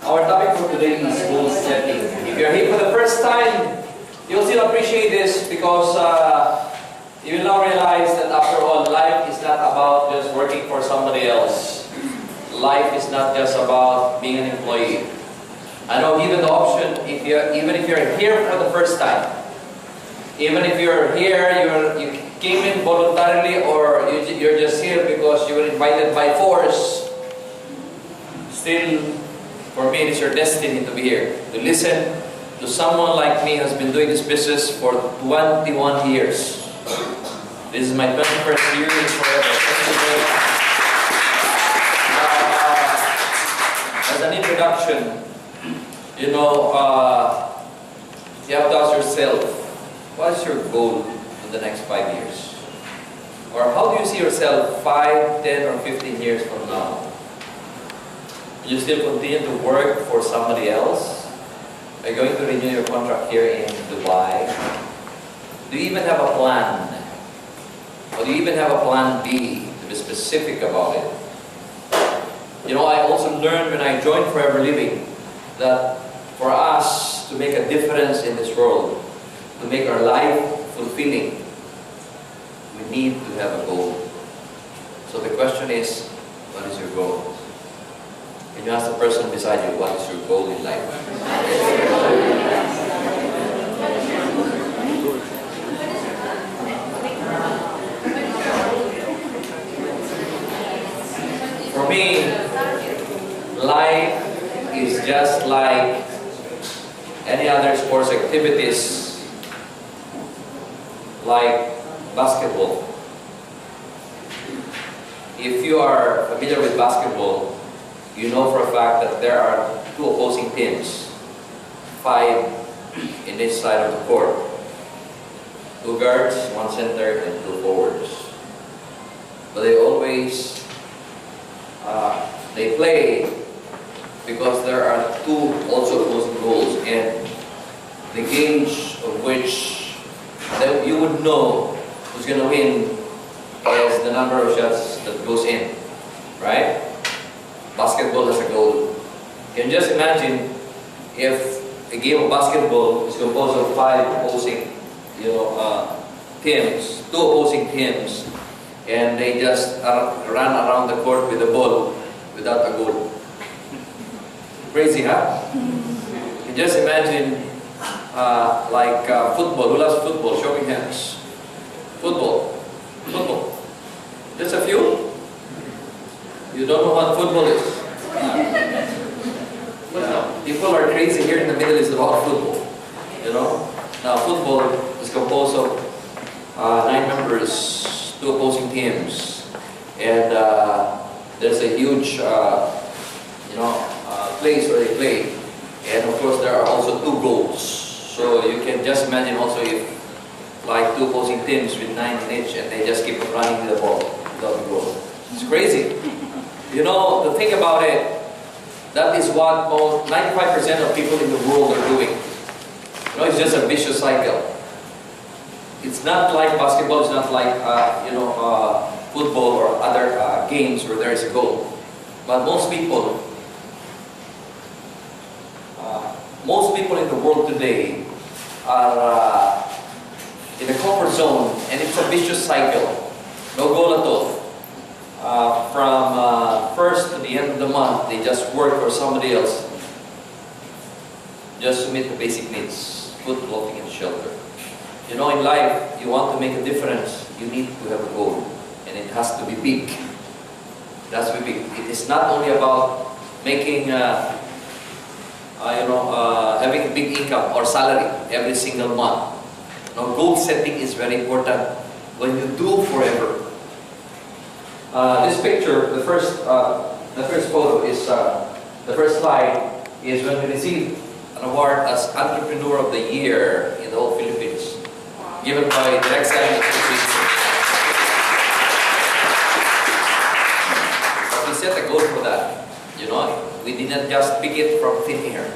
Our topic for today is goal setting. If you're here for the first time, you'll still appreciate this because you will now realize that after all, life is not about just working for somebody else. Life is not just about being an employee. I know given the option, even if you're here for the first time, even if you're here, you came in voluntarily, or you're just here because you were invited by force, still, for me, it is your destiny to be here, to listen to someone like me who has been doing this business for 21 years. This is my 21st year, it's forever. As an introduction, you have to ask yourself, what is your goal in the next 5 years? Or how do you see yourself 5, 10, or 15 years from now? Will you still continue to work for somebody else? Are you going to renew your contract here in Dubai? Do you even have a plan? Or do you even have a plan B, to be specific about it? I also learned when I joined Forever Living that for us to make a difference in this world, to make our life fulfilling, we need to have a goal. So the question is, what is your goal? Can you ask the person beside you, what is your goal in life? For me, life is just like any other sports activities, like basketball. If you are familiar with basketball, you know for a fact that there are 2 opposing teams, 5 in each side of the court. 2 guards, 1 center, and 2 forwards. But they always they play because there are 2 also opposing goals, and the gauge of which that you would know who's going to win is the number of shots that goes in, right? Basketball has a goal. Can you just imagine if a game of basketball is composed of 5 opposing, teams, 2 opposing teams, and they just run around the court with the ball without a goal. Crazy, huh? You can just imagine football. Who loves football? Show me hands. Football. Just a few? You don't know what football is? People are crazy here in the Middle East about football. Now football is composed of 9 members, 2 opposing teams, and there's a huge, place where they play, and of course there are also 2 goals. So you can just imagine also if like 2 opposing teams with 9 in each, and they just keep running with the ball without the goal. It's crazy. To think about it, that is what 95% of people in the world are doing. It's just a vicious cycle. It's not like basketball, it's not like football or other games where there is a goal. But most people in the world today are in a comfort zone, and it's a vicious cycle. No goal at all. From first to the end of the month, they just work for somebody else just to meet the basic needs: food, clothing, and shelter. In life, you want to make a difference, you need to have a goal, and it has to be big. It has to be big. It is not only about making, having a big income or salary every single month. Goal setting is very important when you do forever. This picture, the first photo is, the first slide is when we received an award as Entrepreneur of the Year in the whole Philippines, given by Direct Selling Association. We set a goal for that. We did not just pick it from thin air.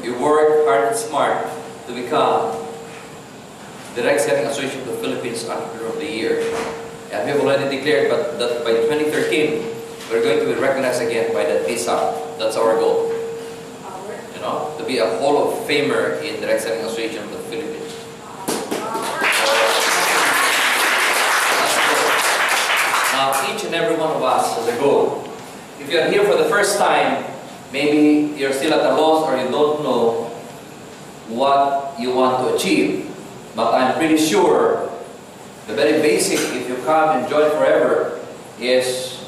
We worked hard and smart to become Direct Selling Association of the Philippines Entrepreneur of the Year. And we have already declared that by 2013, we're going to be recognized again by the TISA. That's our goal. You know, to be a Hall of Famer in Direct Selling Association of the Philippines. Now, each and every one of us has a goal. If you're here for the first time, maybe you're still at a loss or you don't know what you want to achieve. But I'm pretty sure the very basic, if you come and join forever, is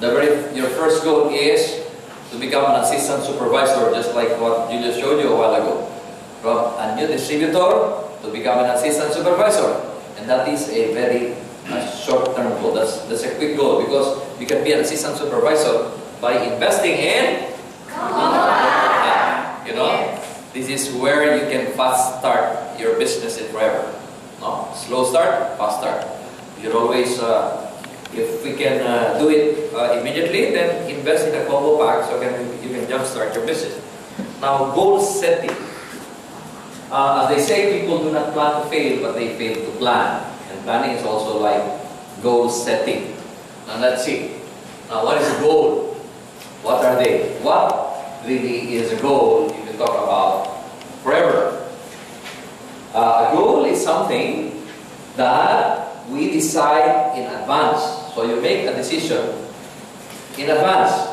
your first goal is to become an assistant supervisor, just like what Julius showed you a while ago. From a new distributor to become an assistant supervisor. And that is a very short-term goal. That's a quick goal, because you can be an assistant supervisor by investing in you know, this is where you can fast start your business in forever. No? Slow start, fast start. You're always, if we can do it immediately, then invest in a combo pack so you can jumpstart your business. Now, goal setting. As they say, people do not plan to fail, but they fail to plan. And planning is also like goal setting. Now, let's see. Now, what is a goal? What are they? What really is a goal if you talk about forever? A goal is something that we decide in advance. So you make a decision in advance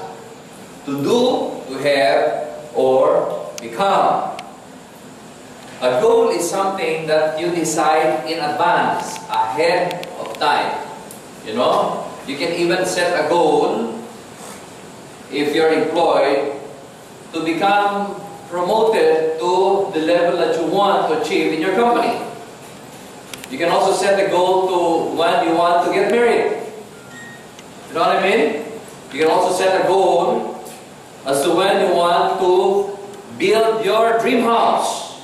to do, to have, or become. A goal is something that you decide in advance, ahead of time. You know, you can even set a goal if you're employed to become promoted to the level that you want to achieve in your company. You can also set a goal to when you want to get married. You know what I mean? You can also set a goal as to when you want to build your dream house,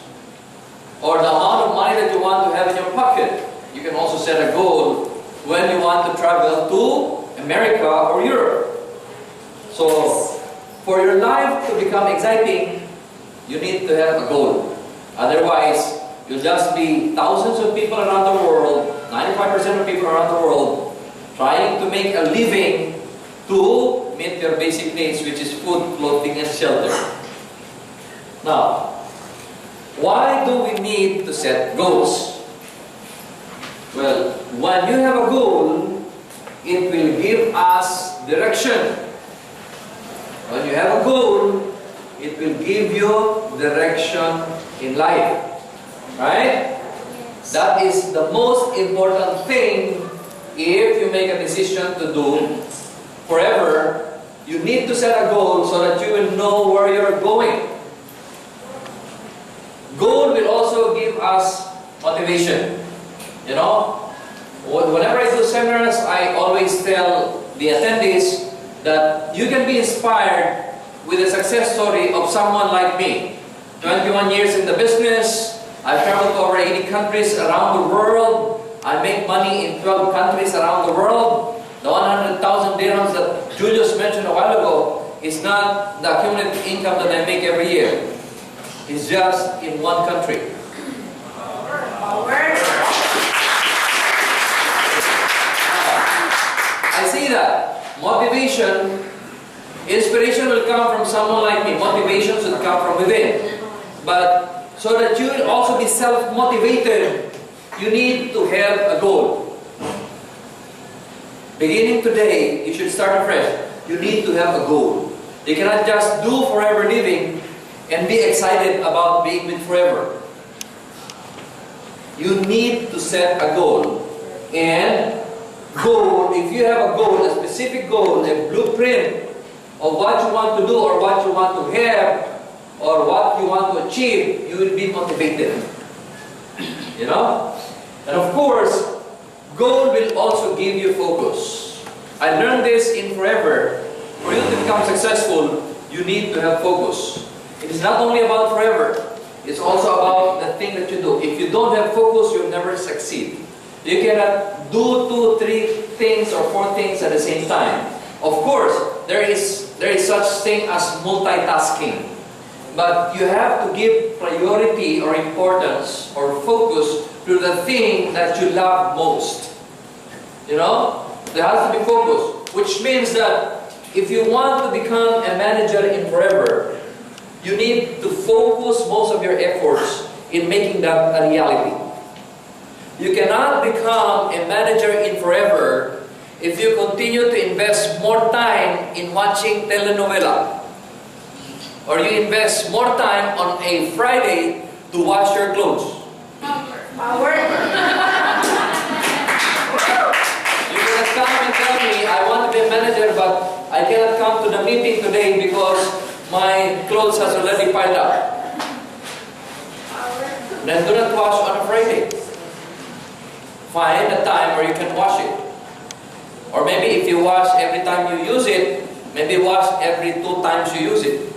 or the amount of money that you want to have in your pocket. You can also set a goal when you want to travel to America or Europe. So, for your life to become exciting, you need to have a goal. Otherwise, you'll just be thousands of people around the world, 95% of people around the world, trying to make a living to meet your basic needs, which is food, clothing, and shelter. Now, why do we need to set goals? Well, when you have a goal, it will give us direction. When you have a goal, it will give you direction in life. Right? That is the most important thing if you make a decision to do forever. You need to set a goal so that you will know where you're going. Goal will also give us motivation. You know, whenever I do seminars, I always tell the attendees that you can be inspired with a success story of someone like me. 21 years in the business, I've traveled to over 80 countries around the world. I make money in 12 countries around the world. The 100,000 dirhams that Julius mentioned a while ago is not the accumulated income that I make every year. It's just in one country. I see that. Motivation, inspiration will come from someone like me. Motivation should come from within. But so that you will also be self-motivated, you need to have a goal. Beginning today, you should start afresh. You need to have a goal. You cannot just do forever living and be excited about being with forever. You need to set a goal. And goal, if you have a goal, a specific goal, a blueprint of what you want to do or what you want to have or what you want to achieve, you will be motivated. You know? And of course, goal will also give you focus. I learned this in forever. For you to become successful, you need to have focus. It is not only about forever, it's also about the thing that you do. If you don't have focus, you'll never succeed. You cannot do 2, 3 things or 4 things at the same time. Of course, there is such thing as multitasking. But you have to give priority or importance or focus to the thing that you love most. You know? There has to be focus. Which means that if you want to become a manager in forever, you need to focus most of your efforts in making that a reality. You cannot become a manager in forever if you continue to invest more time in watching telenovela, or you invest more time on a Friday to wash your clothes. Power. You cannot come and tell me, I want to be a manager, but I cannot come to the meeting today because my clothes has already piled up. Then do not wash on a Friday. Find a time where you can wash it. Or maybe if you wash every time you use it, maybe wash every 2 times you use it.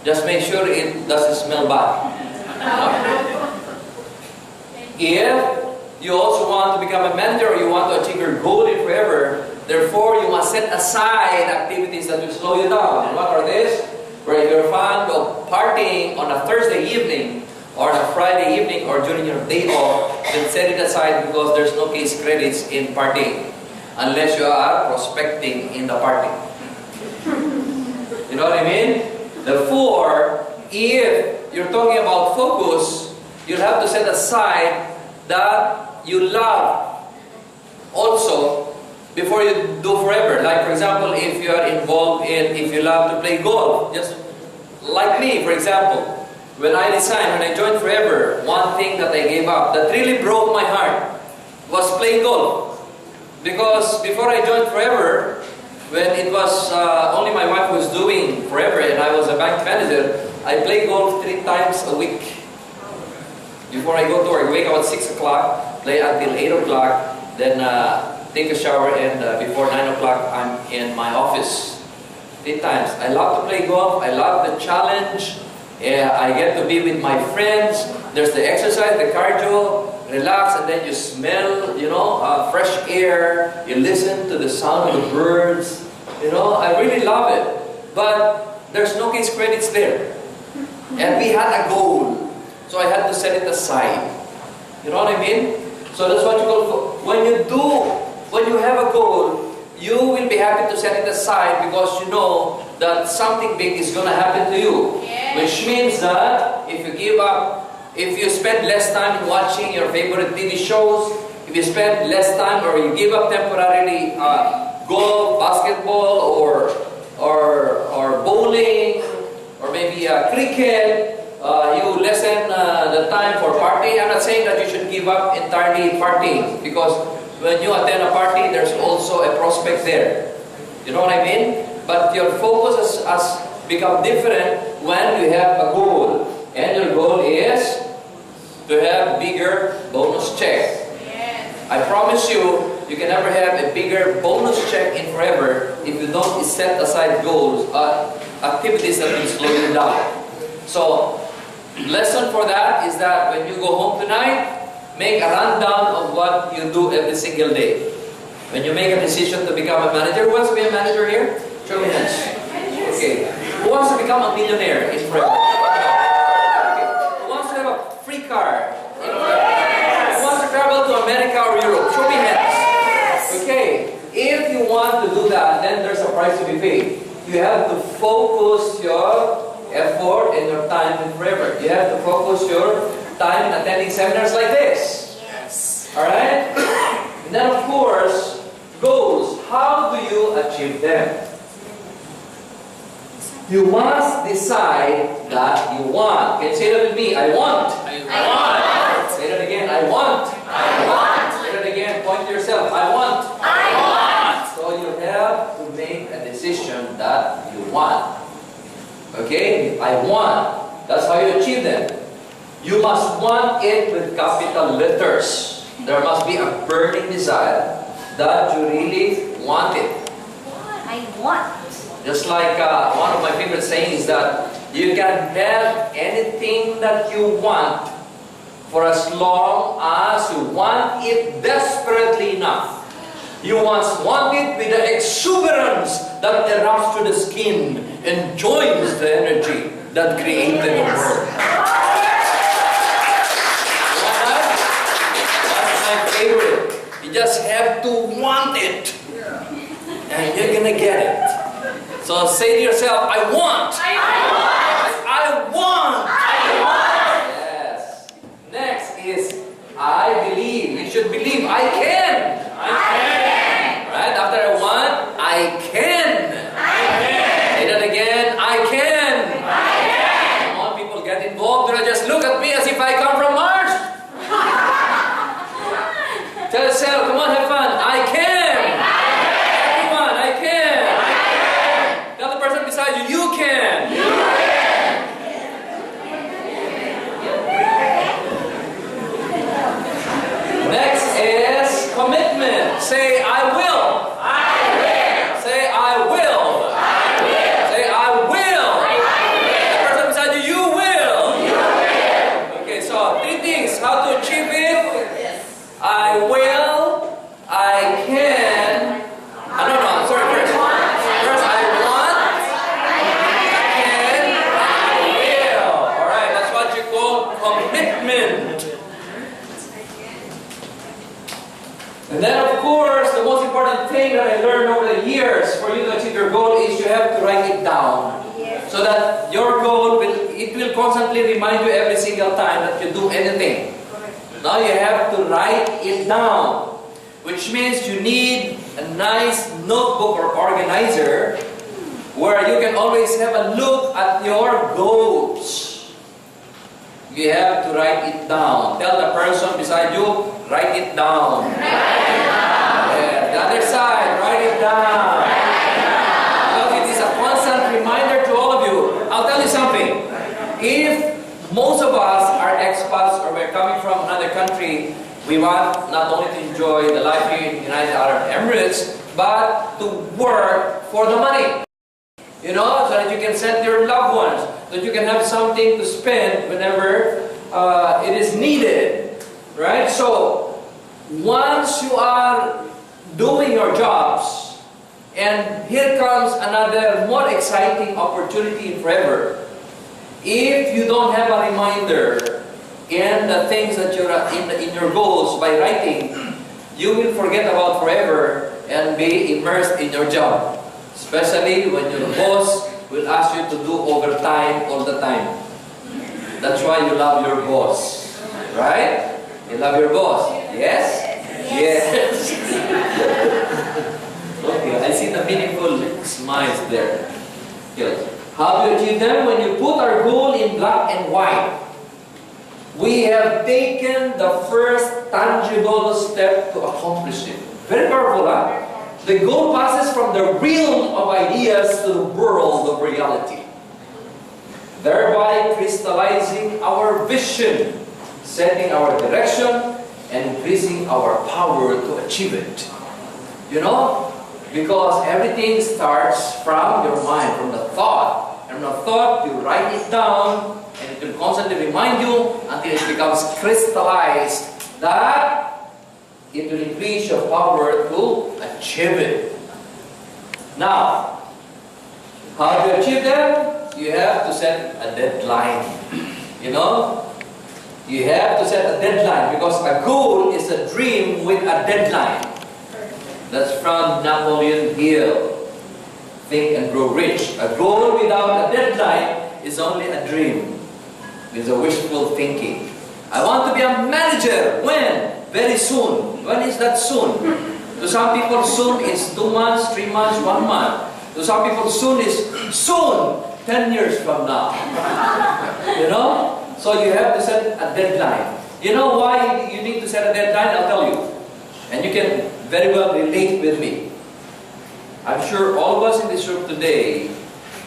Just make sure it doesn't smell bad. If you also want to become a manager, or you want to achieve your goal in forever, therefore you must set aside activities that will slow you down. And what are these? Where if you're fond of partying on a Thursday evening, or on a Friday evening, or during your day off, then set it aside because there's no case credits in partying. Unless you are prospecting in the party. You know what I mean? Therefore, if you're talking about focus, you'll have to set aside that you love also before you do forever. Like for example, if you are involved in, if you love to play golf, just like me, for example. When I resigned, when I joined Forever, one thing that I gave up that really broke my heart was playing golf. Because before I joined Forever, when it was only my wife was doing Forever and I was a bank manager, I played golf 3 times a week. Before I go to work, I wake up at 6 o'clock, play until 8 o'clock, then take a shower, and before 9 o'clock, I'm in my office. 3 times. I love to play golf. I love the challenge. I get to be with my friends. There's the exercise, the cardio, relax, and then you smell, you know, fresh air. You listen to the sound of the birds. You know, I really love it. But there's no case credits there. And we had a goal. So I had to set it aside. You know what I mean? So that's what you call, when you have a goal, you will be happy to set it aside because you know that something big is going to happen to you. Yes. Which means that if you give up, if you spend less time in watching your favorite TV shows, if you spend less time or you give up temporarily golf, basketball, or bowling, or maybe cricket, you lessen the time for party. I'm not saying that you should give up entirely partying, because when you attend a party, there's also a prospect there. You know what I mean? But your focus has become different when you have a goal. And your goal is to have bigger bonus check. Yes. I promise you, you can never have a bigger bonus check in forever if you don't set aside goals, activities that will slow you down. So, lesson for that is that when you go home tonight, make a rundown of what you do every single day. When you make a decision to become a manager, who wants to be a manager here? Show me hands. Okay. Who wants to become a millionaire in forever? Okay. Who wants to have a free car in forever? Who wants to travel to America or Europe? Show me hands. Okay. If you want to do that, then there's a price to be paid. You have to focus your effort and your time in forever. You have to focus your time in attending seminars like this. Yes. Alright? And then of course, goals. How do you achieve them? You must decide that you want. Can you say that with me? I want. I want. Say that again. I want. I want. Say that again. Point to yourself. I want. I want. So you have to make a decision that you want. Okay? I want. That's how you achieve them. You must want it with capital letters. There must be a burning desire that you really want it. I want. Just like one of my favorite sayings, that you can have anything that you want for as long as you want it desperately enough. You must want it with the exuberance that erupts through the skin and joins the energy that created the world. That's my favorite. You just just have to want it. And you're gonna get it. So say to yourself, I want. I want. I want. I want. Yes. Next is I believe. You should believe I can. I can. Right? After I want, I can. I can. Say that again. I can. I can. Come on, people, get involved. Do not just look at me as if I come from Mars. Tell yourself, come on, have fun. I can. Everyone, I can. Tell the person beside you, you can. Next is commitment. Say, I will. I will. Say, I will. I will. Say, I will. The person beside you, you will. You will. Okay, so 3 things. How to achieve it? I will. I can. No, sorry, first. First, I want. I can. I will. Alright, that's what you call commitment. And then, of course, the most important thing that I learned over the years for you to achieve your goal is you have to write it down. So that your goal will constantly remind you every single time that you do anything. Now you have to write it down, which means you need a nice notebook or organizer where you can always have a look at your goals. You have to write it down. Tell the person beside you, write it down. Yeah, the other side, write it down. Because it is a constant reminder to all of you. I'll tell you something. If most of us are expats or we're coming from another country, we want not only to enjoy the life here in the United Arab Emirates, but to work for the money. You know, so that you can send your loved ones, so that you can have something to spend whenever it is needed. Right? So, once you are doing your jobs, and here comes another more exciting opportunity forever. If you don't have a reminder in the things that you're in your goals by writing, you will forget about forever and be immersed in your job. Especially when your boss will ask you to do overtime all the time. That's why you love your boss. Right? You love your boss. Yes? Yes. Okay, I see the meaningful smiles there. Yes. How do you achieve them? When you put our goal in black and white, we have taken the first tangible step to accomplish it. Very powerful, huh? The goal passes from the realm of ideas to the world of reality, thereby crystallizing our vision, setting our direction, and increasing our power to achieve it. You know? Because everything starts from your mind, from the thought. And from the thought, you write it down, and it will constantly remind you until it becomes crystallized that it will increase your power to achieve it. Now, how do you achieve them? You have to set a deadline. You know? You have to set a deadline because a goal is a dream with a deadline. That's from Napoleon Hill. Think and Grow Rich. A goal without a deadline is only a dream. It's a wishful thinking. I want to be a manager. When? Very soon. When is that soon? To some people, soon is 2 months, 3 months, 1 month. To some people, soon is soon, 10 years from now. You know? So you have to set a deadline. You know why you need to set a deadline? I'll tell you. And you can very well relate with me. I'm sure all of us in this room today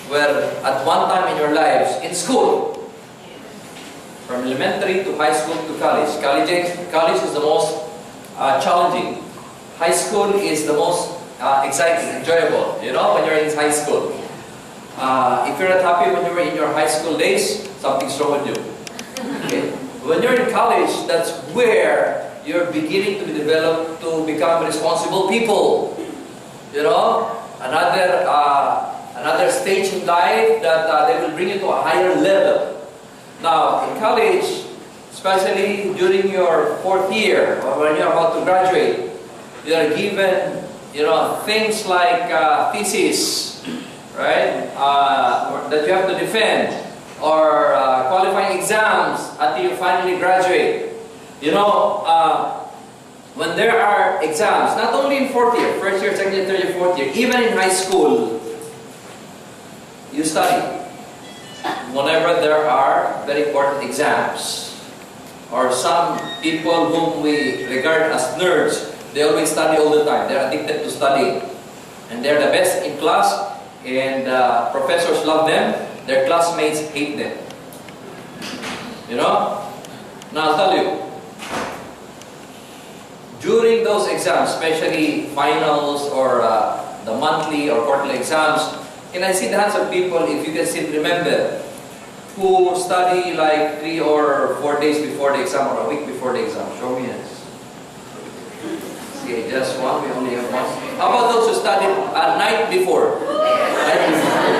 were at one time in your lives in school. From elementary to high school to college. College is the most challenging. High school is the most exciting, enjoyable, you know, when you're in high school. If you're not happy when you were in your high school days, something's wrong with you. Okay? When you're in college, that's where you're beginning to be developed to become responsible people. You know, another stage in life that they will bring you to a higher level. Now, in college, especially during your 4th year or when you're about to graduate, you are given, things like thesis, right? That you have to defend, or qualifying exams until you finally graduate. When there are exams, not only in fourth year, first year, second year, third year, fourth year, even in high school, you study. Whenever there are very important exams, or some people whom we regard as nerds, they always study all the time. They're addicted to studying. And they're the best in class, and professors love them, their classmates hate them. Now I'll tell you, during those exams, especially finals or the monthly or quarterly exams, can I see the hands of people, if you can still remember, who study like 3 or 4 days before the exam or a week before the exam? Show me hands. Okay, just one. We only have one. How about those who studied a night before? Night before.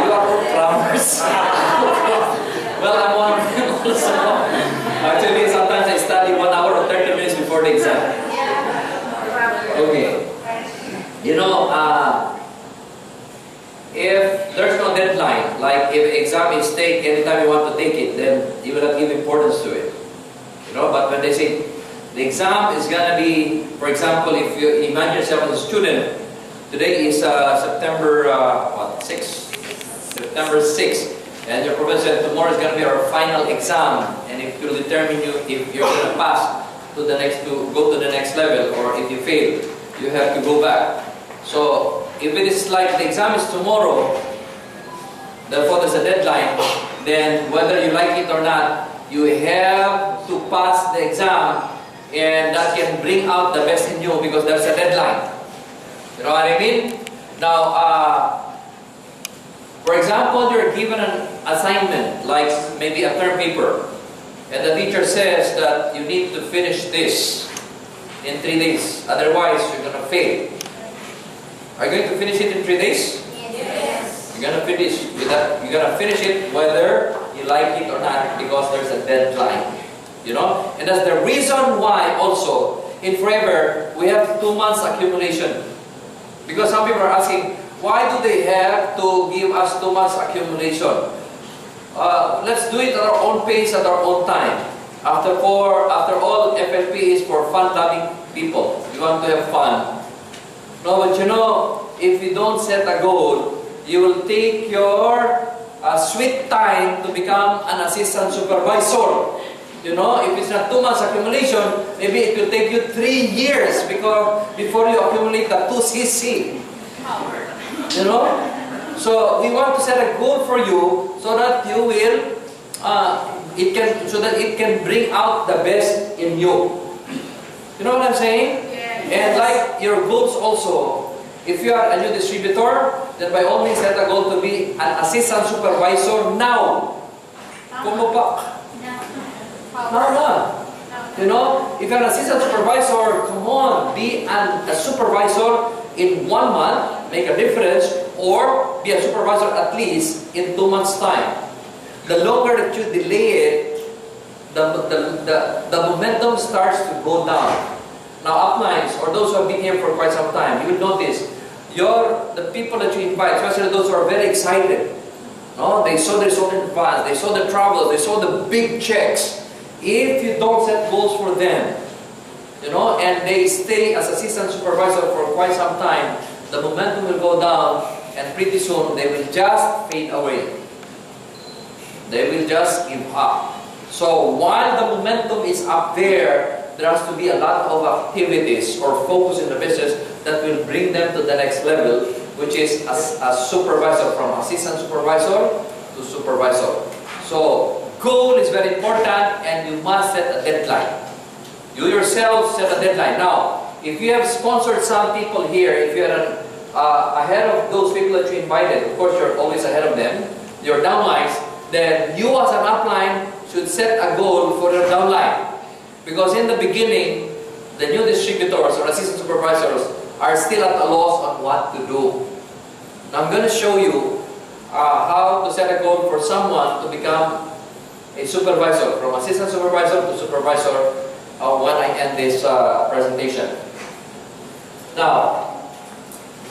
You are all crammers. Well, I'm one of them also. Actually, sometimes I study 1 hour or 30 minutes before the exam. Okay. If there's no deadline, like if exam is take anytime you want to take it, then you will not give importance to it. But when they say the exam is gonna be, for example, if you imagine yourself as a student, today is September 6th? September 6th, and your professor said tomorrow is gonna be our final exam, and it will determine you if you're gonna pass to go to the next level, or if you fail, you have to go back. So if it is like the exam is tomorrow, therefore there's a deadline, then whether you like it or not, you have to pass the exam, and that can bring out the best in you because there's a deadline. You know what I mean? Now, for example, you're given an assignment, like maybe a term paper, and the teacher says that you need to finish this in 3 days, otherwise you're going to fail. Are you going to finish it in 3 days? Yes. You're going to finish. You're going to finish it whether you like it or not, because there's a deadline. And that's the reason why also in Forever we have 2 months accumulation. Because some people are asking, why do they have to give us 2 months accumulation? Let's do it at our own pace, at our own time. After all, FLP is for fun-loving people. You want to have fun. No, but if you don't set a goal, you will take your sweet time to become an assistant supervisor. If it's not 2 months accumulation, maybe it will take you 3 years before you accumulate the 2 CC. So we want to set a goal for you so that you will, it can bring out the best in you. You know what I'm saying? And like your goals also, if you are a new distributor, then by all means set a goal to be an assistant supervisor now. Kumupak. No. If you're an assistant supervisor, come on, be a supervisor in 1 month, make a difference, or be a supervisor at least in 2 months' time. The longer that you delay it, the momentum starts to go down. Now, uplines, or those who have been here for quite some time, you will notice the people that you invite, especially those who are very excited. They saw their soul in advance, they saw the travels, they saw the big checks. If you don't set goals for them, and they stay as assistant supervisor for quite some time, the momentum will go down, and pretty soon they will just fade away. They will just give up. So while the momentum is up there has to be a lot of activities or focus in the business that will bring them to the next level, which is a supervisor, from assistant supervisor to supervisor. So goal is very important, and you must set a deadline. You yourself set a deadline. Now, if you have sponsored some people here, if you are ahead of those people that you invited, of course you're always ahead of them, your downlines, then you as an upline should set a goal for your downline. Because in the beginning, the new distributors or assistant supervisors are still at a loss on what to do. Now I'm going to show you how to set a goal for someone to become a supervisor, from assistant supervisor to supervisor when I end this presentation. Now,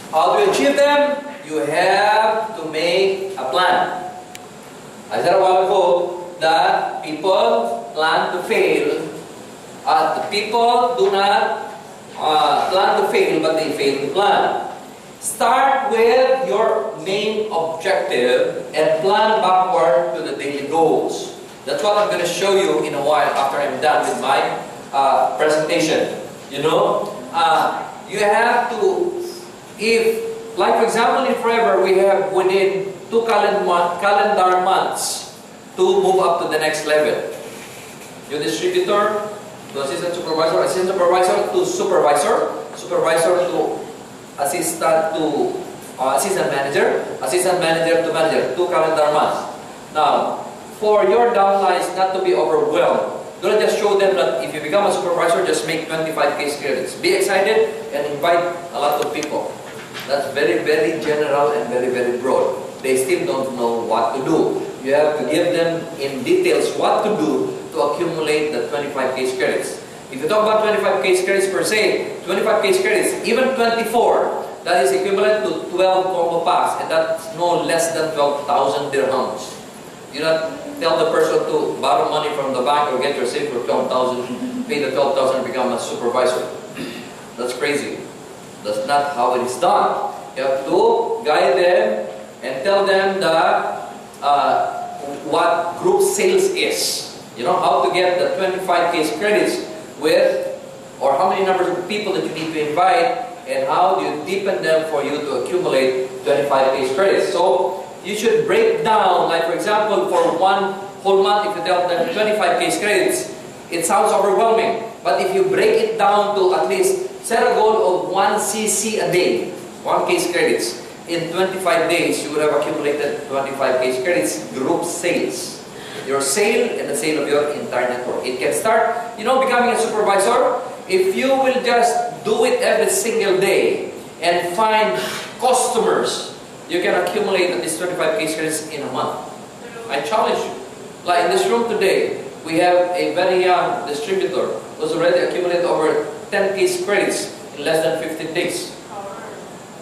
how do you achieve them? You have to make a plan. I said a while ago that people plan to fail. The people do not plan to fail, but they fail to plan. Start with your main objective and plan backward to the daily goals. That's what I'm going to show you in a while after I'm done with my presentation. You know, you have to, like for example in Forever, we have within 2 calendar months to move up to the next level. Your distributor to assistant supervisor to supervisor, supervisor to assistant manager, assistant manager to manager, 2 calendar months. Now, for your downlines not to be overwhelmed, don't just show them that if you become a supervisor, just make 25 case credits. Be excited and invite a lot of people. That's very, very general and very, very broad. They still don't know what to do. You have to give them in details what to do to accumulate the 25 case credits. If you talk about 25 case credits per se, 25 case credits, even 24, that is equivalent to 12 combo packs, and that's no less than 12,000 dirhams. You not tell the person to borrow money from the bank or get your safe for 12,000, pay the 12,000 and become a supervisor. That's crazy. That's not how it is done. You have to guide them and tell them that what group sales is. You know, how to get the 25 case credits with, or how many numbers of people that you need to invite, and how do you deepen them for you to accumulate 25 case credits. So you should break down, like for example, for one whole month, if you tell them 25 case credits, it sounds overwhelming. But if you break it down to at least set a goal of 1 cc a day, 1 case credits, in 25 days you would have accumulated 25 case credits, group sales. Your sale and the sale of your entire network. It can start, you know, becoming a supervisor. If you will just do it every single day and find customers, you can accumulate at least 25 case credits in a month. I challenge you. Like in this room today, we have a very young distributor who's already accumulated over 10 case credits in less than 15 days.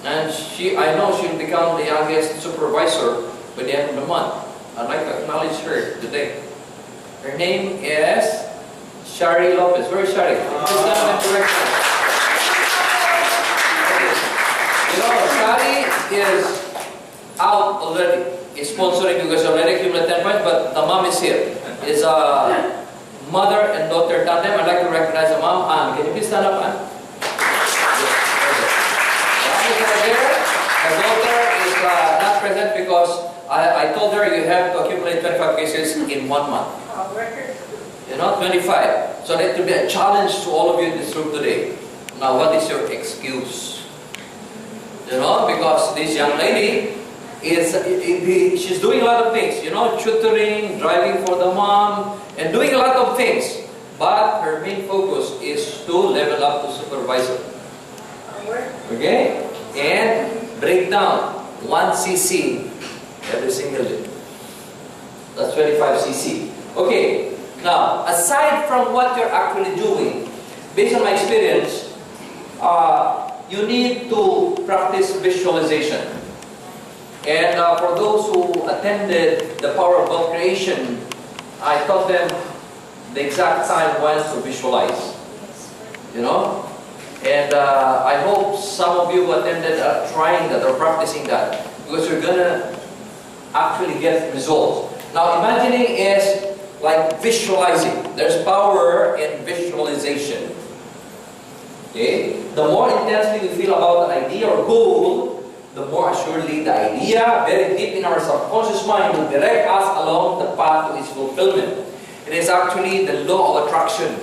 And I know she'll become the youngest supervisor by the end of the month. I'd like to acknowledge her today. Her name is Shari Lopez. Where is Shari? Please stand and direct her. You know, Shari is out already. Is sponsoring because she already accumulated 10 points, but the mom is here. It's a mother and daughter tandem. I'd like to recognize the mom. Anne, can you please stand up, Anne? The daughter is not present because I told her you have to accumulate 25 cases in 1 month. You know, 25. So that will be a challenge to all of you in this room today. Now, what is your excuse? You know, because this young lady she's doing a lot of things. You know, tutoring, driving for the mom, and doing a lot of things. But her main focus is to level up to supervisor. Okay? And break down 1 cc every single day. That's 25 cc. Okay, now aside from what you're actually doing, based on my experience, you need to practice visualization. And for those who attended the Power of Wealth Creation, I taught them the exact time when to visualize. You know? And I hope some of you who attended are trying that or practicing that, because you're gonna actually get results. Now, imagining is like visualizing. There's power in visualization. Okay? The more intensely we feel about an idea or goal, the more assuredly the idea, very deep in our subconscious mind, will direct us along the path to its fulfillment. It is actually the law of attraction.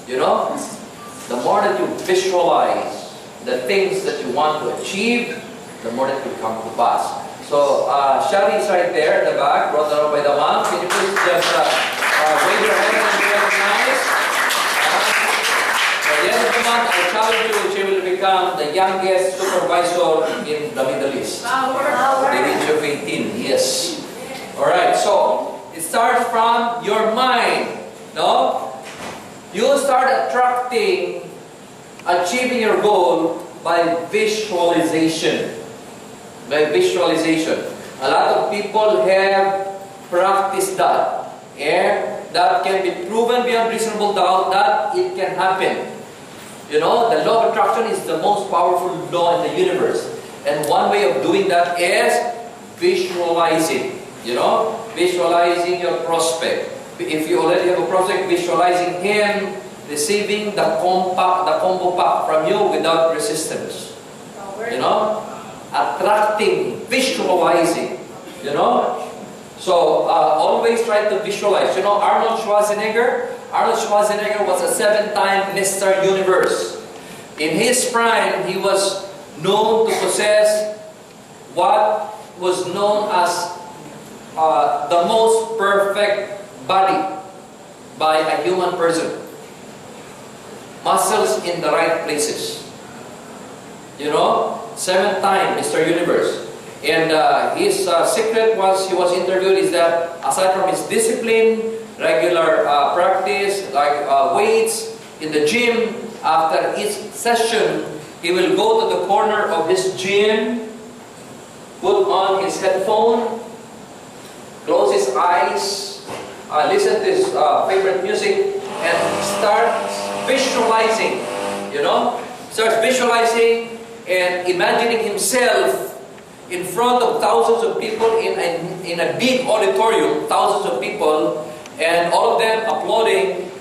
You know? The more that you visualize the things that you want to achieve, the more that will come to pass. So, Shari is right there at the back, brought down by the mom. Can you please just wave your hand and be recognized? At the end of the month, I challenge you, she will become the youngest supervisor in the Middle East. At the age of 18, yes. Alright, so, it starts from your mind. No? You start attracting, achieving your goal by visualization. By visualization. A lot of people have practiced that. And that can be proven beyond reasonable doubt that it can happen. You know, the law of attraction is the most powerful law in the universe. And one way of doing that is visualizing. You know, visualizing your prospect. If you already have a prospect, visualizing him receiving the combo pack from you without resistance. You know, attracting, visualizing. You know, so always try to visualize. You know, Arnold Schwarzenegger was a 7-time Mr. Universe. In his prime, he was known to possess what was known as the most perfect body by a human person. Muscles in the right places. You know, 7-time Mr. Universe. And his secret was, he was interviewed, is that aside from his discipline, regular practice, like weights in the gym, after each session, he will go to the corner of his gym, put on his headphone, close his eyes, listen to his favorite music, and start visualizing, you know? Starts visualizing and imagining himself in front of thousands of people in a big auditorium, thousands of people, and all of them applauding,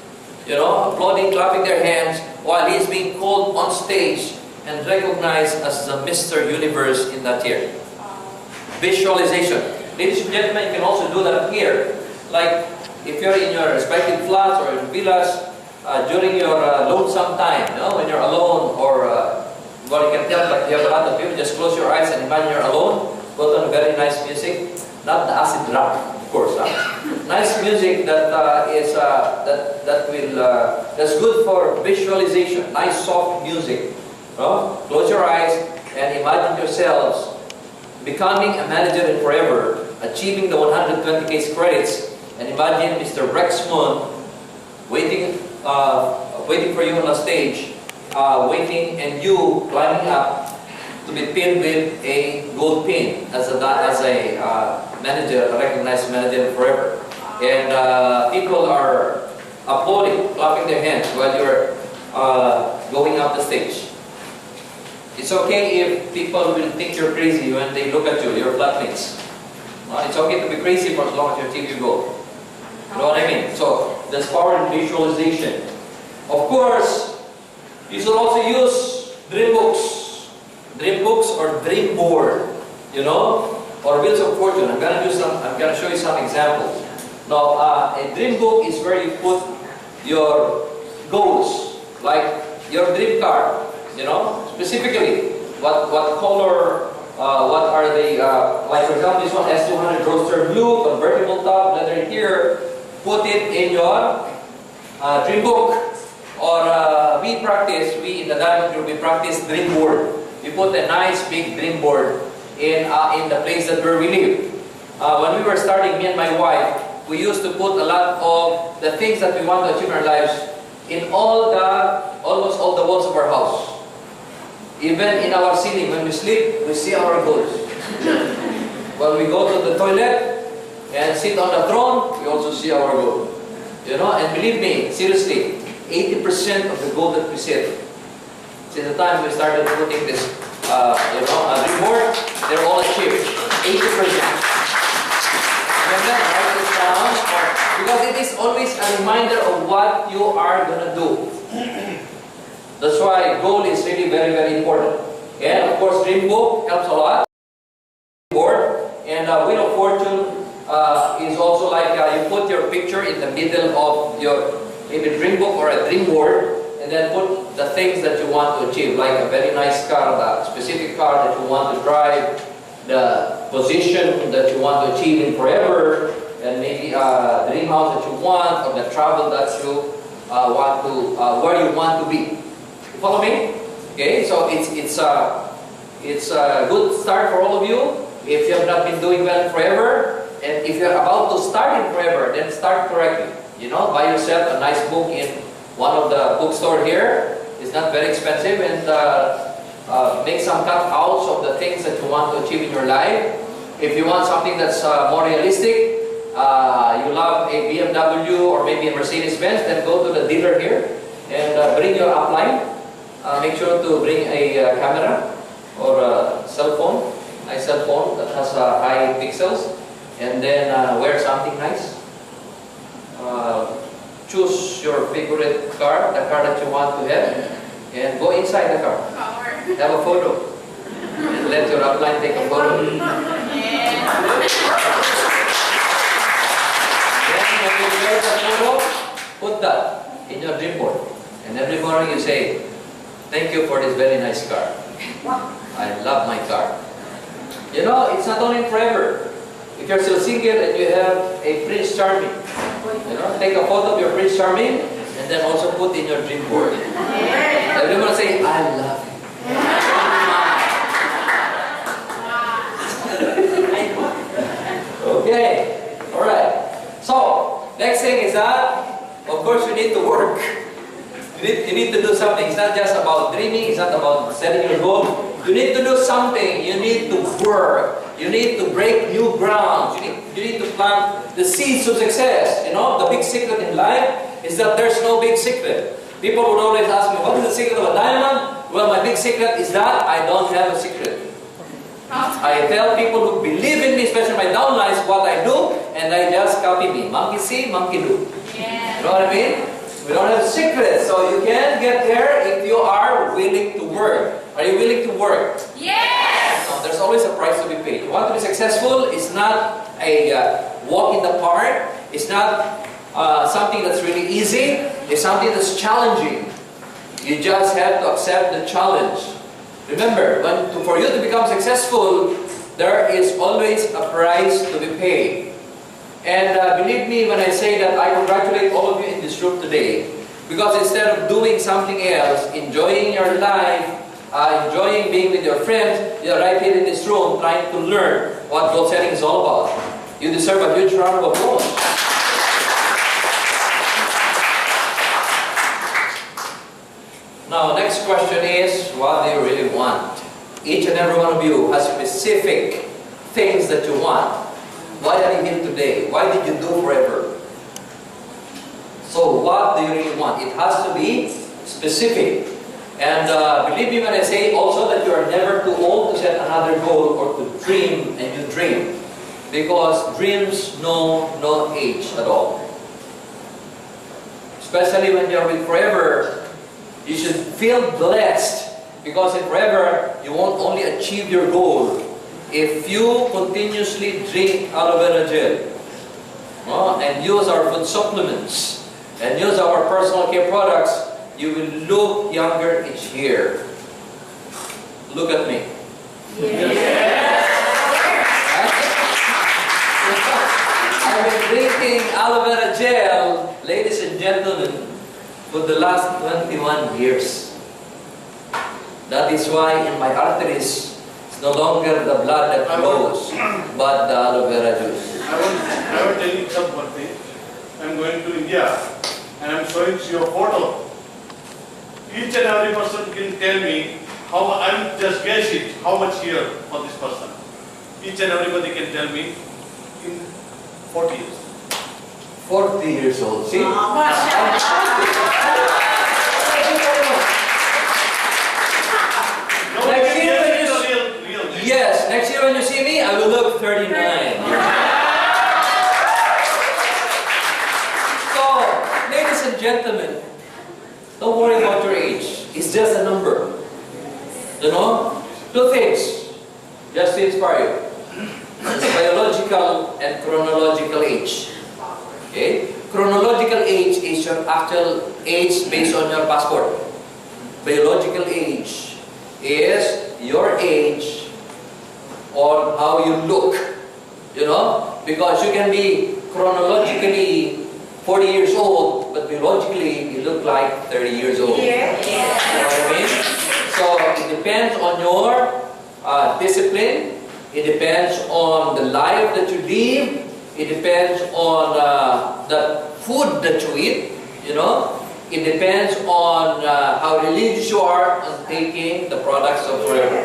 you know, applauding, clapping their hands while he's being called on stage and recognized as the Mr. Universe in that year. Visualization. Ladies and gentlemen, you can also do that here. Like if you're in your respective flats or in villas during your lonesome time, you know, when you're alone, or well, you can tell, like you have a lot of people, just close your eyes and imagine you're alone, put on very nice music, not the acid rock, of course. Nice music that that's good for visualization. Nice soft music. Close your eyes and imagine yourselves becoming a manager in forever, achieving the 120 case credits, and imagine Mr. Rex Moon waiting for you on the stage, waiting, and you climbing up to be pinned with a gold pin as a manager, a recognized manager forever. And people are applauding, clapping their hands while you're going up the stage. It's okay if people will think you're crazy when they look at you, your flatmates. It's okay to be crazy for as long as you achieve your goal. You know what I mean? So, there's power in visualization. Of course, you should also use dream books. Dream books or dream board, you know, or Wheels of Fortune. I'm gonna show you some examples. Now, a dream book is where you put your goals, like your dream car, you know, specifically what color, what are the, like for example, this one S200 Roadster Blue, convertible top, leather interior. Put it in your dream book. Or we in the Diamond Group, we practice dream board. We put a nice big dream board in the place where we live. When we were starting, me and my wife, we used to put a lot of the things that we want to achieve in our lives in almost all the walls of our house. Even in our ceiling, when we sleep, we see our goals. When we go to the toilet and sit on the throne, we also see our goal. You know, and believe me, seriously, 80% of the goal that we set, since the time we started putting this, reward, they're all achieved. 80%. Remember, write this down, because it is always a reminder of what you are gonna do. That's why goal is really very, very important. And of course, dream book helps a lot. Board and Wheel of Fortune is also like you put your picture in the middle of your maybe dream book or a dream board, and then put the things that you want to achieve, like a very nice car, the specific car that you want to drive, the position that you want to achieve in forever, and maybe a dream house that you want, or the travel that you want to, where you want to be. You follow me? Okay, so it's a good start for all of you. If you have not been doing well forever, and if you're about to start in forever, then start correctly. You know, buy yourself a nice book in one of the bookstore here. It's not very expensive, and make some cutouts of the things that you want to achieve in your life. If you want something that's more realistic, you love a BMW or maybe a Mercedes-Benz, then go to the dealer here and bring your upline. Make sure to bring a camera or a cell phone, nice cell phone that has high pixels, and then wear something nice. Choose your favorite car, the car that you want to have, and go inside the car. Have a photo. And let your upline take a photo. Then when you get the photo, put that in your dream board. And every morning you say, "Thank you for this very nice car. I love my car." You know, it's not only forever. If you're still single and you have a Prince Charming, you know, take a photo of your Prince Charming and then also put in your dream board. Everyone say, "I love you." Okay, alright. So, next thing is that, of course, you need to work. You need to do something. It's not just about dreaming, it's not about setting your goal. You need to do something. You need to work. You need to break new ground. You need to plant the seeds of success. You know, the big secret in life is that there's no big secret. People would always ask me, what is the secret of a diamond? Well, my big secret is that I don't have a secret. I tell people who believe in me, especially my downlines, what I do, and they just copy me. Monkey see, monkey do. You know what I mean? We don't have secrets, so you can get there if you are willing to work. Are you willing to work? Yes! No, there's always a price to be paid. You want to be successful, it's not a walk in the park. It's not something that's really easy. It's something that's challenging. You just have to accept the challenge. Remember, for you to become successful, there is always a price to be paid. And believe me when I say that I congratulate all of you in this room today, because instead of doing something else, enjoying your life, enjoying being with your friends, you're right here in this room trying to learn what goal setting is all about. You deserve a huge round of applause. Now, next question is, what do you really want? Each and every one of you has specific things that you want. Why are you here today? Why did you do forever? So, what do you really want? It has to be specific. And believe me when I say also that you are never too old to set another goal or to dream and you dream. Because dreams know no age at all. Especially when you're with forever, you should feel blessed because in forever, you won't only achieve your goal. If you continuously drink aloe vera gel and use our food supplements and use our personal care products, you will look younger each year. Look at me. I've been drinking aloe vera gel, ladies and gentlemen, for the last 21 years. That is why in my arteries, it's no longer the blood that flows, but the aloe vera juice. I will tell you one thing. I'm going to India and I'm showing you a photo. Each and every person can tell me how I'm just guess it, how much here for this person. Each and everybody can tell me in 40 years. 40 years old. See? Next year when you yes, next year when you see me, I will look 39. So, ladies and gentlemen, don't worry about your age. It's just a number. You know? Two things, just to inspire you. It's biological and chronological age. Okay? Chronological age is your actual age based on your passport. Biological age is your age on how you look. You know? Because you can be chronologically 40 years old, but biologically you look like 30 years old. Yeah. You know what I mean? So it depends on your discipline. It depends on the life that you live. It depends on the food that you eat, you know. It depends on how religious you are on taking the products of forever.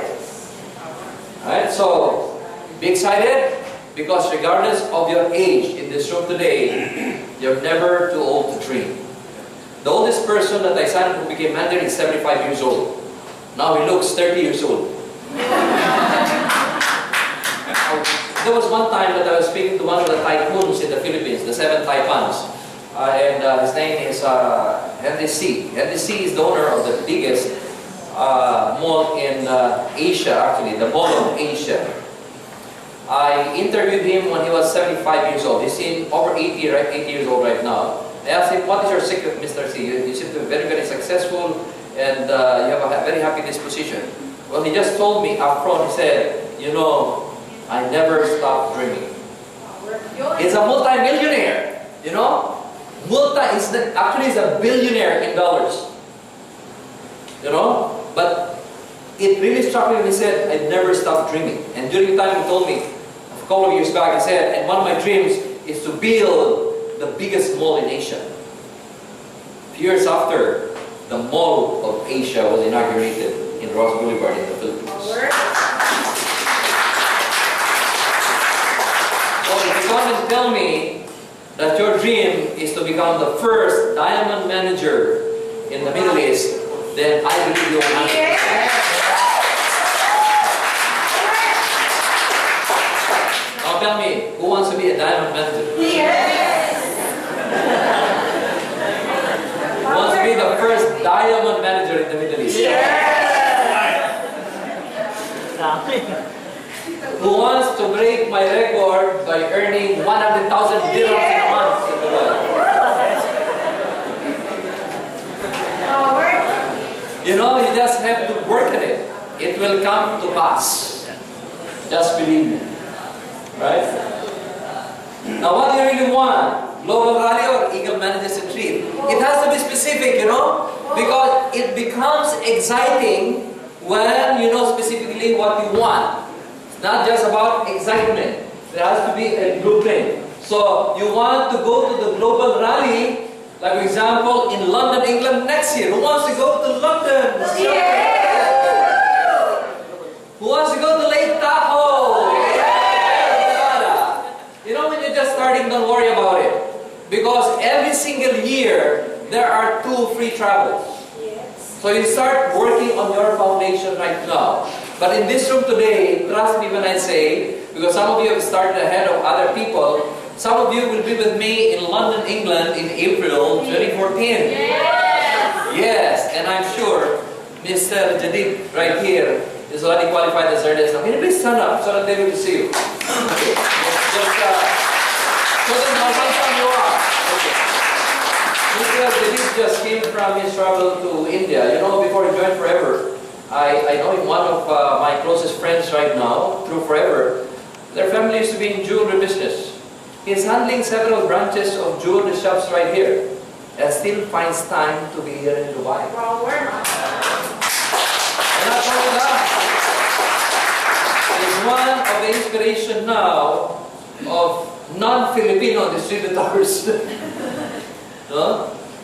Alright, so be excited, because regardless of your age in this room today, you're never too old to dream. The oldest person that I signed who became Mandarin is 75 years old. Now he looks 30 years old. There was one time that I was speaking to one of the tycoons in the Philippines, the 7 taipans. His name is Henry C. Henry C. is the owner of the biggest mall in Asia, actually, the Mall of Asia. I interviewed him when he was 75 years old. He's over 80 years old right now. I asked him, what is your secret, Mr. C? You seem to be very, very successful, and you have a very happy disposition. Well, he just told me up front, he said, you know, I never stop dreaming. He's a multi-millionaire, you know? Actually he's a billionaire in dollars. You know? But it really struck me when he said, I never stop dreaming. And during the time he told me, a couple of years back, he said, and one of my dreams is to build the biggest mall in Asia. A few years after, the Mall of Asia was inaugurated in Ross Boulevard in the Philippines. So if you come and tell me that your dream is to become the first diamond manager in the Middle East, then I believe you 100%. Now tell me, who wants to be a diamond manager? Who wants to be the first diamond manager in the Middle East? Who wants to break my record by earning 100,000 dirhams in a month in the world? You know, you just have to work at it. It will come to pass. Just believe me. Right? Now, what do you really want? Global Rally or Eagle Managers Retreat? It has to be specific, you know, because it becomes exciting when you know specifically what you want. It's not just about excitement. There has to be a blueprint. So, you want to go to the Global Rally, like for example, in London, England next year. Who wants to go to London? Who wants to go to Lake Tahoe? You know, when you're just starting, don't worry about it. Because every single year, there are 2 free travels. So you start working on your foundation right now. But in this room today, trust me when I say, because some of you have started ahead of other people, some of you will be with me in London, England in April 2014. Yes, and I'm sure Mr. Jadid right here is already qualified as earnest. Can you please stand up so that they will see you? Okay. Just show them how handsome you are. Okay. Mr. Jadid just came from his travel to India. You know, before he joined Forever, I know him, one of my closest friends right now, through Forever. Their family used to be in jewelry business. He's handling several branches of jewelry shops right here, and still finds time to be here in Dubai. And not only that, he's one of the inspiration now of non-Filipino distributors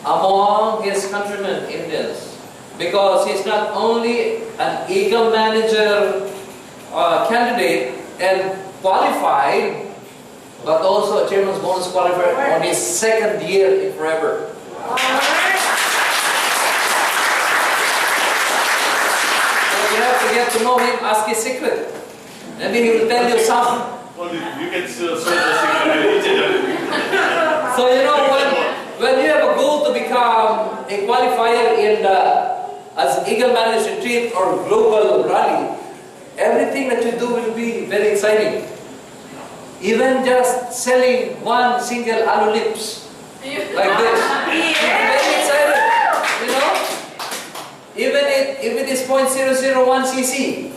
among his countrymen, Indians. Because he's not only an Eagle Manager candidate and qualified, but also a Chairman's Bonus qualifier on his 2nd year in Forever. So you have to get to know him, ask his secret. Maybe he will tell you some. Only you can show the secret. So you know, when you have a goal to become a qualifier in as Eagle Managers Retreat or Global Rally, everything that you do will be very exciting. Even just selling one single alu lips like this, very excited, you know. Even if it is 0.001 cc,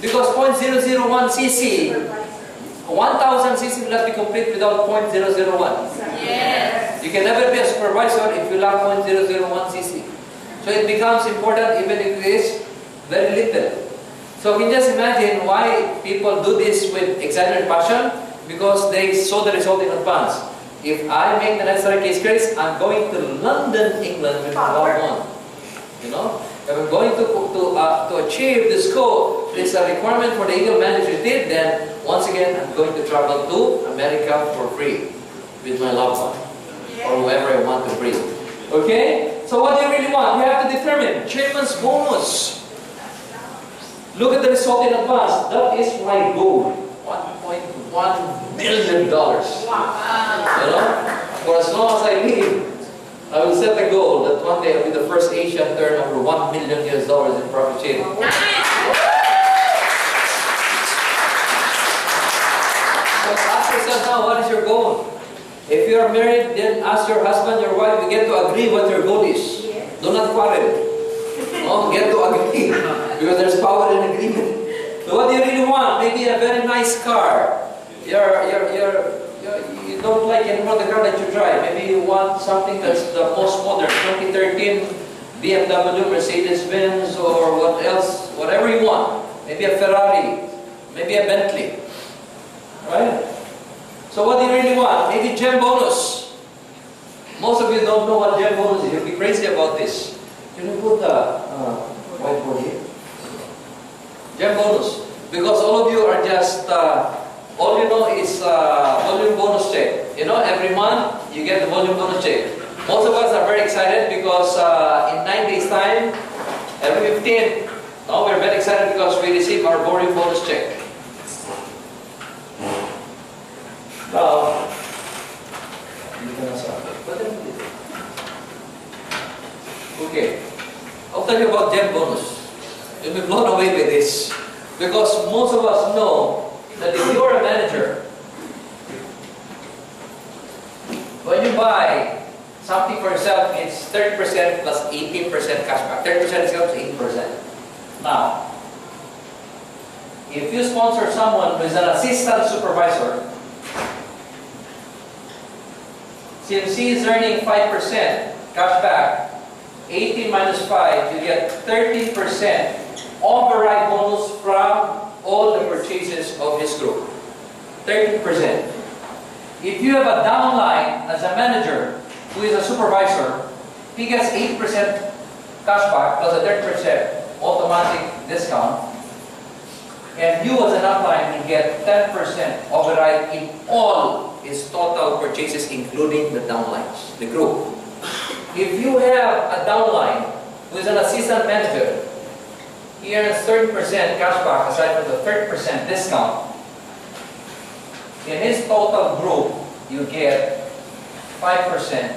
because 0.001 cc, 1000 cc will not be complete without 0.001. Yes. You can never be a supervisor if you lack 0.001 cc. So it becomes important even if it is very little. So you can just imagine why people do this with excitement and passion, because they saw the result in advance. If I make the necessary case credits, I'm going to London, England with my loved one. You know? If I'm going to achieve this goal, there's a requirement for the Eagle Manager did, then once again, I'm going to travel to America for free with my loved one. Or whoever I want to bring. Okay? So what do you really want? You have to determine. Chairman's bonus. Look at the result in advance. That is my goal. $1.1 million. Wow. You know? For as long as I live, I will set the goal that one day I'll be the first Asian to earn over $1 million in profit sharing. So ask yourself now, what is your goal? If you are married, then ask your husband, your wife, to get to agree what your goal is. Yes. Do not quarrel. No, get to agree. Because there's power in agreement. So what do you really want? Maybe a very nice car. You don't like anymore the car that you drive. Maybe you want something that's the most modern. 2013 BMW, Mercedes-Benz, or what else, whatever you want. Maybe a Ferrari. Maybe a Bentley. Right? So what do you really want? Maybe gem bonus. Most of you don't know what gem bonus is. You'll be crazy about this. Can you put the whiteboard here? Gem bonus. Because all of you are just, all you know is volume bonus check. You know, every month you get the volume bonus check. Most of us are very excited because in 9 days time, every 15th, now we're very excited because we receive our volume bonus check. Now, okay, I'll tell you about gem bonus. You'll be blown away with this. Because most of us know that if you're a manager, when you buy something for yourself, it's 30% plus 18% cashback. 30% discount is 18%. Now, if you sponsor someone who is an assistant supervisor, since he is earning 5% cashback, 18 minus 5, you get 13% override bonus from all the purchases of his group. 13%. If you have a downline as a manager who is a supervisor, he gets 8% cashback plus a 30% automatic discount. And you as an upline will get 10% override in all his total purchases, including the downlines, the group. If you have a downline who is an assistant manager, he earns 30% cashback aside from the 30% discount. In his total group, you get 5%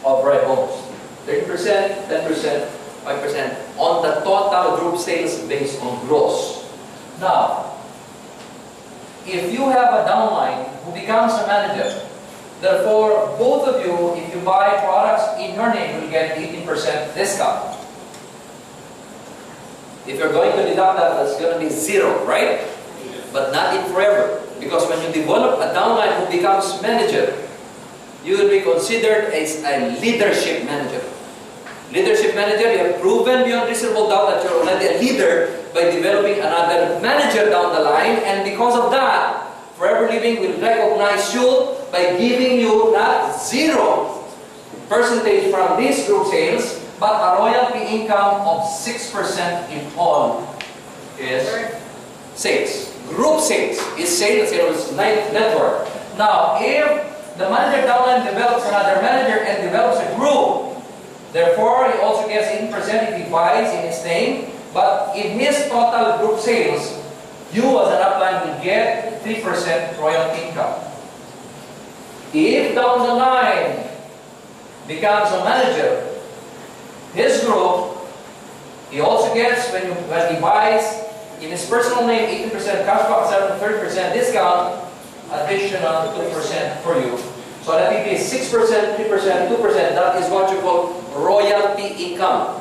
override bonus. 30%, 10%, 5% on the total group sales based on gross. Now, if you have a downline who becomes a manager, therefore, both of you, if you buy products in your name, will get 18% discount. If you're going to deduct that, that's going to be 0, right? But not in forever. Because when you develop a downline who becomes manager, you will be considered as a leadership manager. Leadership manager, you have proven beyond reasonable doubt that you're already a leader by developing another manager down the line, and because of that, Forever Living will recognize you by giving you not 0% from these group sales, but a royalty income of 6% in all is sales. Group sales is sales, is network. Now, if the manager downline develops another manager and develops a group, therefore he also gets 8% if he buys in his name, but in his total group sales, you as an upline will get 3% royalty income. If down the line becomes a manager, his group, he also gets, when he buys in his personal name, 18% cashback, 30% discount, additional 2% for you. So that it is 6%, 3%, 2%, that is what you call royalty income.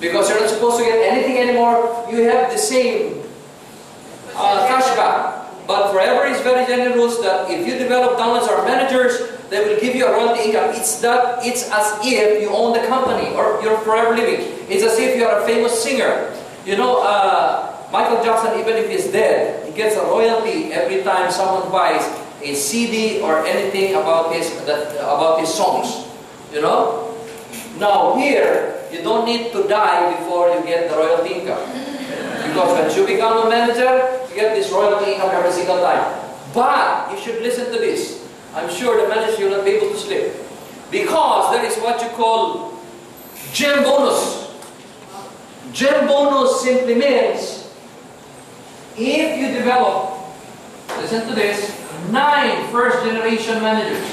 Because you're not supposed to get anything anymore, you have the same cashback. But Forever is very generous that if you develop downlines or managers, they will give you a royalty income. It's as if you own the company or you're Forever Living. It's as if you are a famous singer. You know, Michael Jackson, even if he's dead, he gets a royalty every time someone buys a CD or anything about his songs. You know? Now here, you don't need to die before you get the royalty income. Because when you become a manager, you get this royalty income every single time. But you should listen to this. I'm sure the manager will not be able to sleep. Because there is what you call gem bonus. Gem bonus simply means if you develop, listen to this, 9 first-generation managers,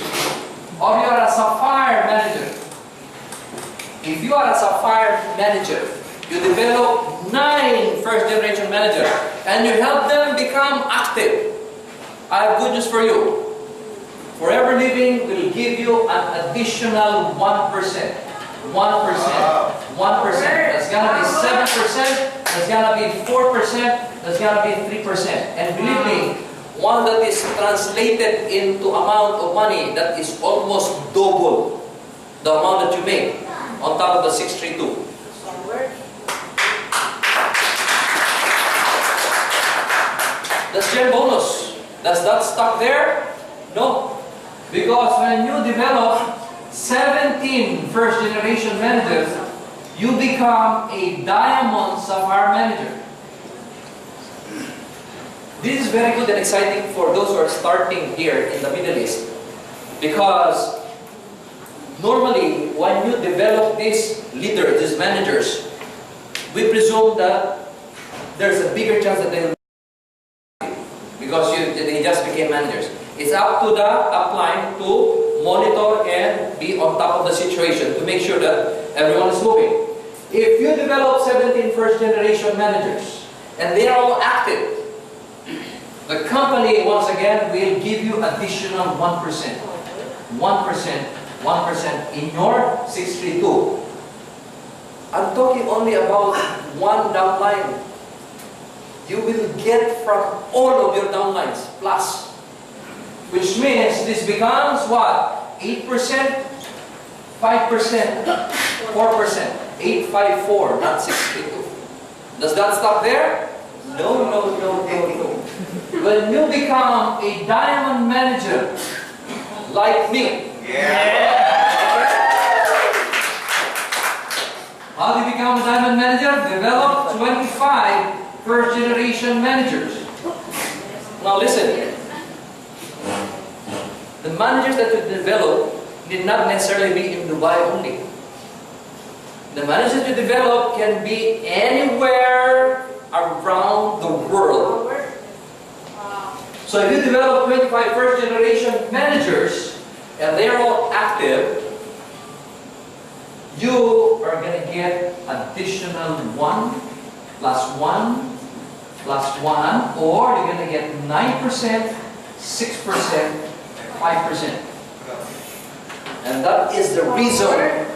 or you are a sapphire manager. If you are a sapphire manager, you develop 9 first-generation managers, and you help them become active. I have good news for you. Forever Living will give you an additional 1%. 1%. 1%. That's gonna be 7%. That's gonna be 4%. That's gonna be 3%. And believe me, one that is translated into amount of money that is almost double the amount that you make on top of the 632. That's gem bonus. Does that stop there? No. Because when you develop 17 first-generation managers, you become a diamond sapphire manager. This is very good and exciting for those who are starting here in the Middle East. Because normally, when you develop these leaders, these managers, we presume that there's a bigger chance that they will because they just became managers. It's up to the upline to monitor and be on top of the situation to make sure that everyone is moving. If you develop 17 first-generation managers and they are all active, the company, once again, will give you additional 1%. 1%, 1% in your 632. I'm talking only about one downline. You will get from all of your downlines, plus. Which means this becomes what? 8%, 5%, 4%. 854, not 632. Does that stop there? No, no, no, no, no. When you become a diamond manager, like me. How do you become a diamond manager? Develop 25 first-generation managers. Now listen. The managers that you develop did not necessarily be in Dubai only. The managers you develop can be anywhere around the world. So if you develop 25 first-generation managers and they're all active, you are going to get additional 1 plus 1 plus 1, or you're going to get 9%, 6%, 5%. And that is the reason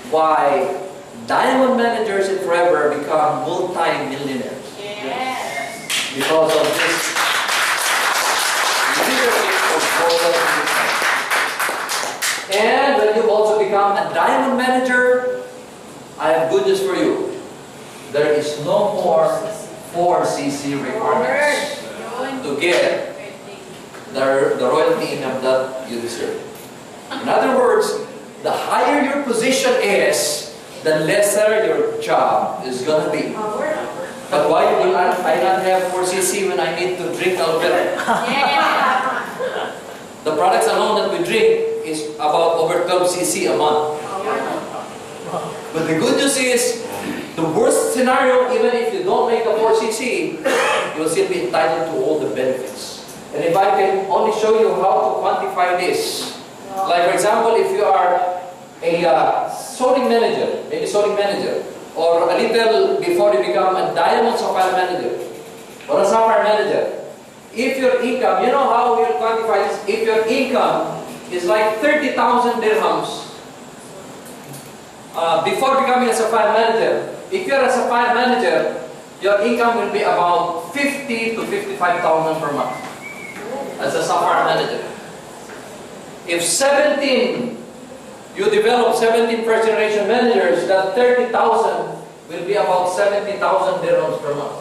why diamond managers in Forever become multi-millionaires. Yes. Because of this leadership of global business. And when you also become a diamond manager, I have good news for you. There is no more 4cc requirements to get the royalty income that you deserve. In other words, the higher your position is, the lesser your job is going to be. But why will I not have 4cc when I need to drink alcohol? The products alone that we drink is about over 12cc a month. But the good news is, the worst scenario, even if you don't make the 4cc, you'll still be entitled to all the benefits. And if I can only show you how to quantify this, like for example, if you are a sorting manager, maybe sorting manager, or a little before you become a diamond sapphire manager, or a sapphire manager, if your income, you know how we'll quantify this? If your income is like 30,000 dirhams, before becoming a sapphire manager, if you're a sapphire manager, your income will be about 50 to 55,000 per month as a sapphire manager. If you develop 17 first generation managers, that 30,000 will be about 70,000 dirhams per month.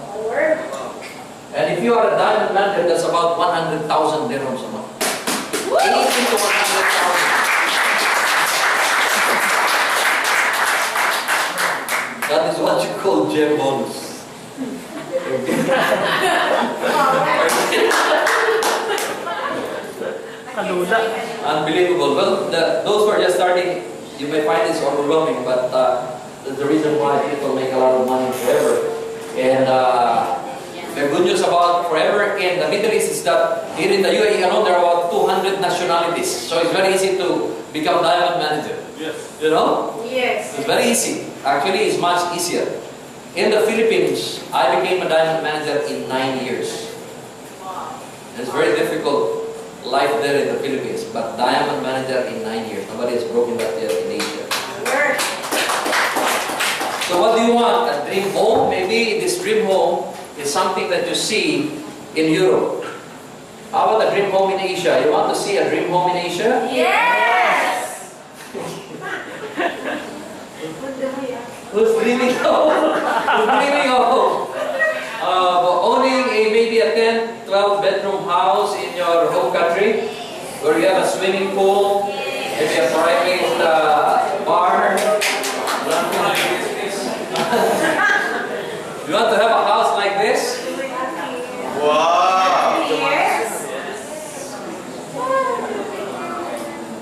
And if you are a diamond manager, that's about 100,000 dirhams a month. 80 to 100,000. That is what you call gem bonus. Unbelievable. Well, those who are just starting, you may find this overwhelming, but that's the reason why people make a lot of money forever. And the good news about forever in the Middle East is that here in the UAE alone, there are about 200 nationalities. So it's very easy to become diamond manager. Yes. You know? Yes. It's very easy. Actually, it's much easier. In the Philippines, I became a diamond manager in 9 years. It's very difficult life there in the Philippines, but diamond manager in 9 years. Nobody has broken that yet in Asia. So what do you want? A dream home? Maybe this dream home is something that you see in Europe. How about a dream home in Asia? You want to see a dream home in Asia? Yes. Who's dreaming home? Who's dreaming home? Owning maybe a 10, 12 bedroom house in your home country where you have a swimming pool, maybe a private bar. You want to have a house like this? Wow. Yes.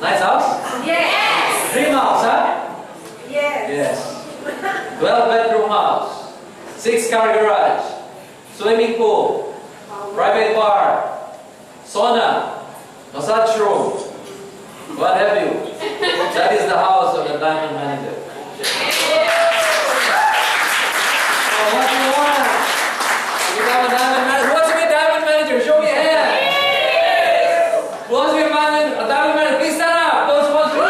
Nice house? Yes. Dream house, huh? Yes. Yes. 12 bedroom house, 6-car garage, swimming pool, private bar, sauna, massage room, what have you. That is the house of the diamond manager. So what do you want? To become a diamond manager? Who wants to be a diamond manager? Show me a hand. Who wants to be a diamond manager? Please stand up. Those who want to be.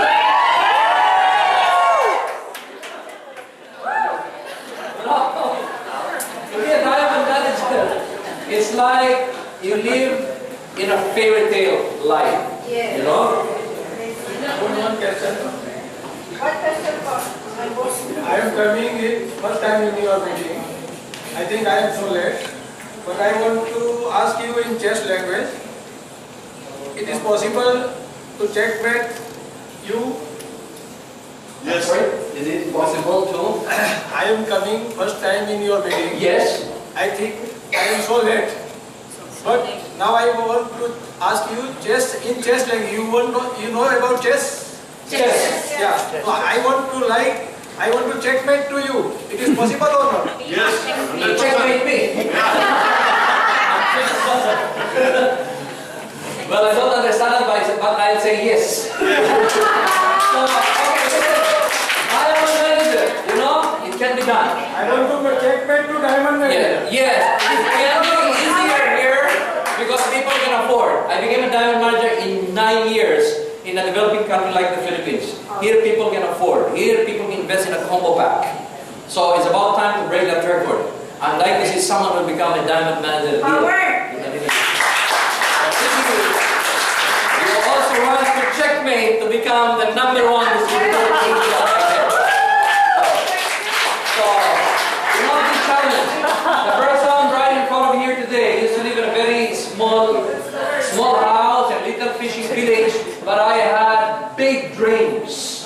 To be a diamond manager, it's like you live in a fairy tale life. Yes. You know? One question. What question for my boss? I am coming in first time in your meeting. I think I am so late, but I want to ask you in chess language. It is possible to checkmate you? Yes. Sorry? Is it possible to? I am coming first time in your meeting. Yes. I think I am so late. But now I want to ask you chess in chess language. You know about chess? Yes. Yeah. No, I want to checkmate to you. It is possible or not? Yes. Checkmate me. Well, I don't understand it, but I'll say yes. So, okay, listen. I am a manager. You know, it can be done. I want to checkmate to diamond manager. Yes. It can be easier here because people can afford. I became a diamond manager in 9 years in a developing country like the Philippines. Here people can afford. Here people can invest in a combo pack. So it's about time to break that record. I'd like to see someone who become a diamond manager here. You also want to checkmate to become the #1 distributor in Asia. So, you know this challenge. The person right in front of me here today used to live in a very small house and little fishing village, but I had big dreams.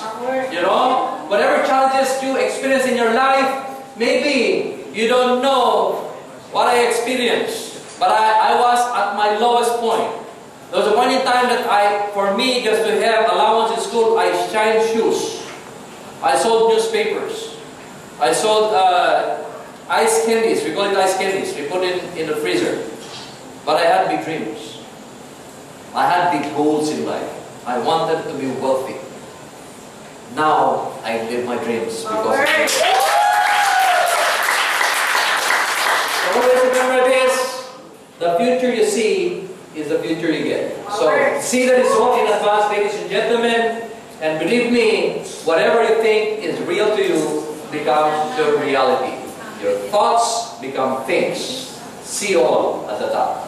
You know, whatever challenges you experience in your life, maybe you don't know what I experienced, but I was at my lowest point. There was a point in time that for me, just to have allowance in school, I shined shoes. I sold newspapers. I sold ice candies. We call it ice candies. We put it in the freezer. But I had big dreams. I had big goals in life. I wanted to be wealthy. Now I live my dreams because of it. So always remember this: the future you see is the future you get. So see the result in advance, ladies and gentlemen, and believe me, whatever you think is real to you becomes your reality. Your thoughts become things. See all at the top.